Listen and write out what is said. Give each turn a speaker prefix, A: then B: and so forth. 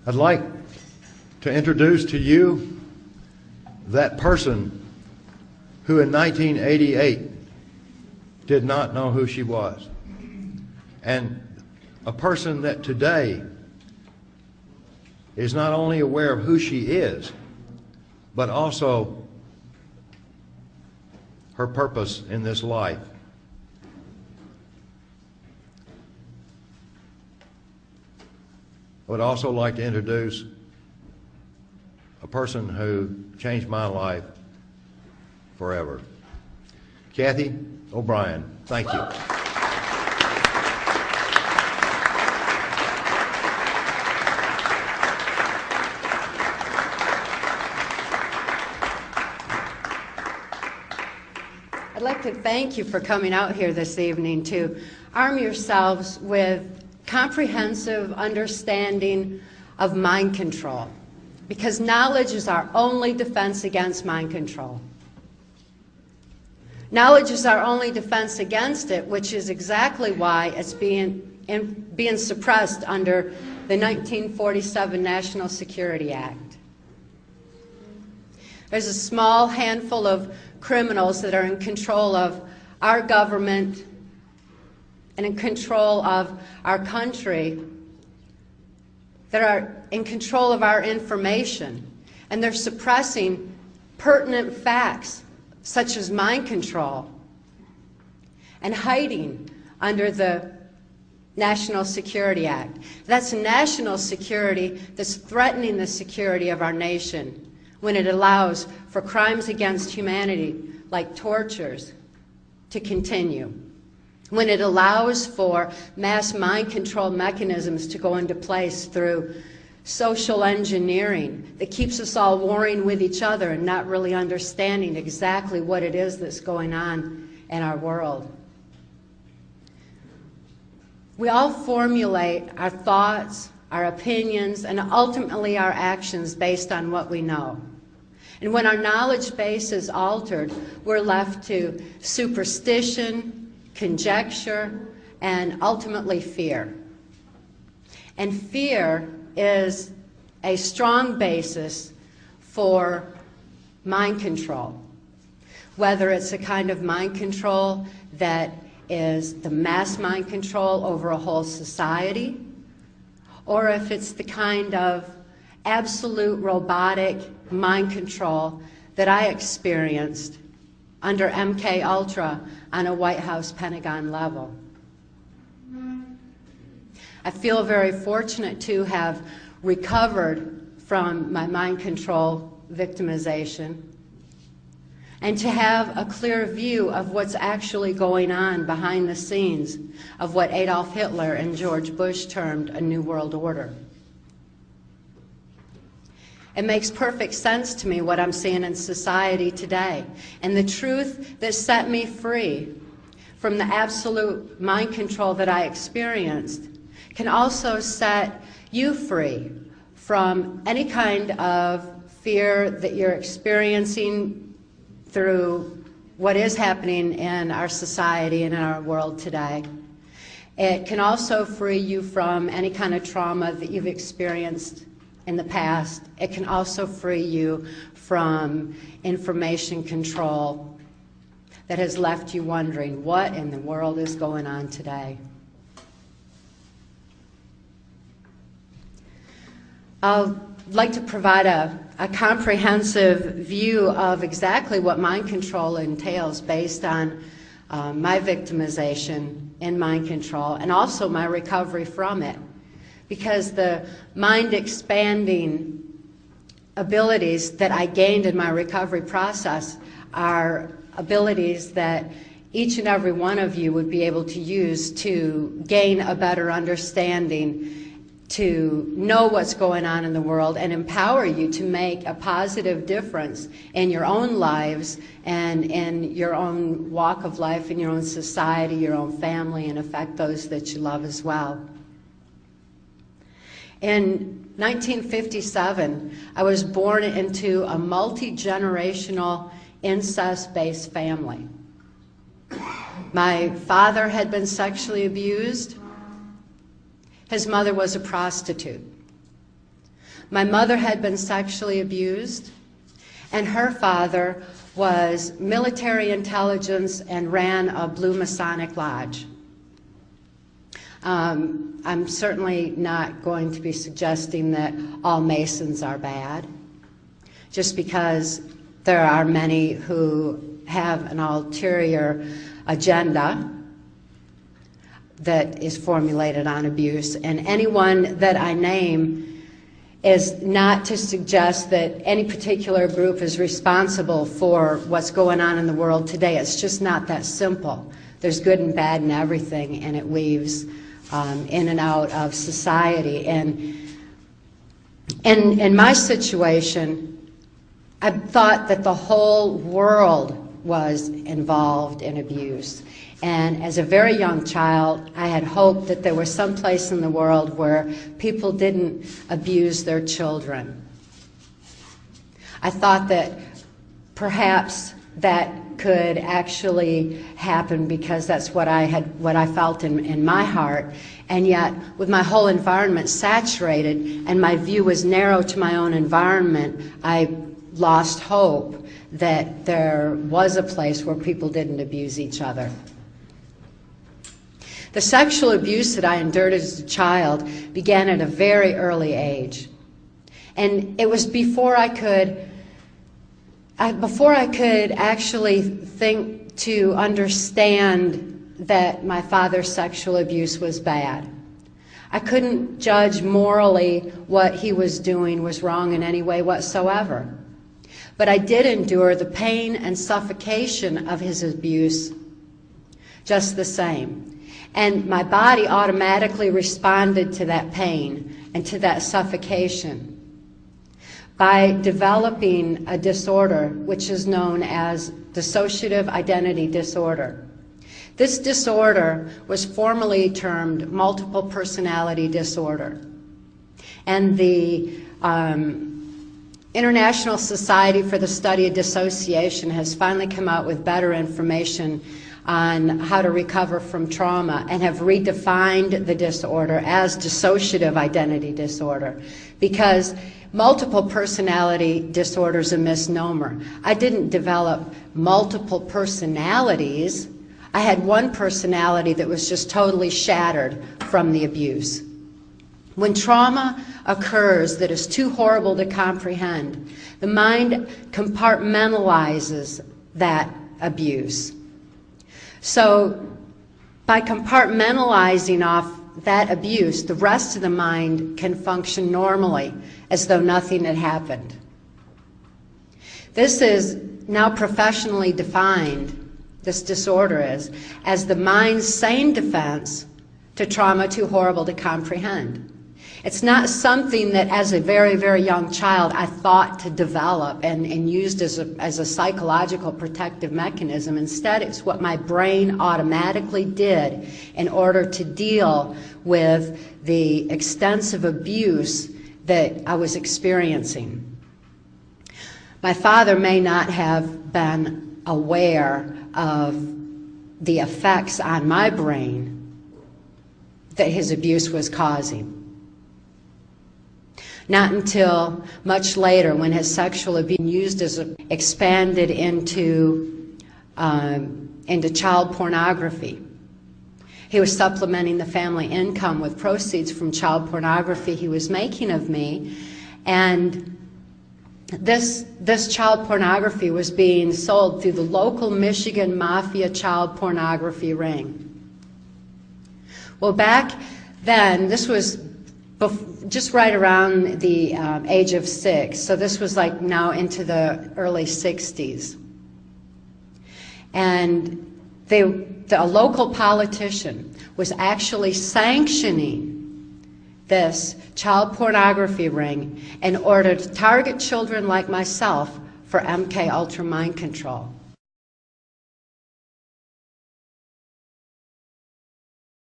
A: I'd like to introduce to you that person who in 1988 did not know who she was, and a person that today is not only aware of who she is, but also her purpose in this life. I would also like to introduce a person who changed my life forever. Cathy Obrien, thank you.
B: I'd like to thank you for coming out here this evening to arm yourselves with comprehensive understanding of mind control, because knowledge is our only defense against mind control. Knowledge is our only defense against it, which is exactly why it's being suppressed under the 1947 National Security Act. There's a small handful of criminals that are in control of our government and in control of our country, that are in control of our information, and they're suppressing pertinent facts such as mind control and hiding under the National Security Act. That's national security that's threatening the security of our nation when it allows for crimes against humanity like tortures to continue, when it allows for mass mind control mechanisms to go into place through social engineering that keeps us all warring with each other and not really understanding exactly what it is that's going on in our world. We all formulate our thoughts, our opinions, and ultimately our actions based on what we know. And when our knowledge base is altered, we're left to superstition, conjecture, and ultimately fear. And fear is a strong basis for mind control, whether it's a kind of mind control that is the mass mind control over a whole society, or if it's the kind of absolute robotic mind control that I experienced under MK Ultra on a White House Pentagon level. I feel very fortunate to have recovered from my mind control victimization and to have a clear view of what's actually going on behind the scenes of what Adolf Hitler and George Bush termed a New World Order. It makes perfect sense to me what I'm seeing in society today. And the truth that set me free from the absolute mind control that I experienced can also set you free from any kind of fear that you're experiencing through what is happening in our society and in our world today. It can also free you from any kind of trauma that you've experienced in the past. It can also free you from information control that has left you wondering what in the world is going on today. I'd like to provide a comprehensive view of exactly what mind control entails based on my victimization in mind control and also my recovery from it. Because the mind-expanding abilities that I gained in my recovery process are abilities that each and every one of you would be able to use to gain a better understanding, to know what's going on in the world, and empower you to make a positive difference in your own lives and in your own walk of life, in your own society, your own family, and affect those that you love as well. In 1957, I was born into a multi-generational incest-based family. My father had been sexually abused. His mother was a prostitute. My mother had been sexually abused, and her father was military intelligence and ran a Blue Masonic Lodge. I'm certainly not going to be suggesting that all Masons are bad, just because there are many who have an ulterior agenda that is formulated on abuse, and anyone that I name is not to suggest that any particular group is responsible for what's going on in the world today. It's just not that simple. There's good and bad in everything, and it weaves in and out of society. And in my situation, I thought that the whole world was involved in abuse. And as a very young child, I had hoped that there was some place in the world where people didn't abuse their children. I thought that perhaps that could actually happen because that's what I felt in my heart. And yet, with my whole environment saturated and my view was narrow to my own environment, I lost hope that there was a place where people didn't abuse each other. The sexual abuse that I endured as a child began at a very early age. And it was before I could actually think to understand that my father's sexual abuse was bad. I couldn't judge morally what he was doing was wrong in any way whatsoever. But I did endure the pain and suffocation of his abuse just the same. And my body automatically responded to that pain and to that suffocation by developing a disorder which is known as dissociative identity disorder. This disorder was formerly termed multiple personality disorder. And the International Society for the Study of Dissociation has finally come out with better information on how to recover from trauma and have redefined the disorder as dissociative identity disorder, because multiple personality disorder is a misnomer. I didn't develop multiple personalities. I had one personality that was just totally shattered from the abuse. When trauma occurs that is too horrible to comprehend, the mind compartmentalizes that abuse. So by compartmentalizing off that abuse, the rest of the mind can function normally as though nothing had happened. This is now professionally defined, this disorder is, as the mind's sane defense to trauma too horrible to comprehend. It's not something that as a very, very young child I thought to develop and used as a psychological protective mechanism. Instead, it's what my brain automatically did in order to deal with the extensive abuse that I was experiencing. My father may not have been aware of the effects on my brain that his abuse was causing. Not until much later, when his sexual abuse used as expanded into child pornography. He was supplementing the family income with proceeds from child pornography he was making of me, and this child pornography was being sold through the local Michigan Mafia child pornography ring. Well, back then, this was just right around the age of 6, so this was like now into the early 60s. And a local politician was actually sanctioning this child pornography ring in order to target children like myself for MK Ultra mind control.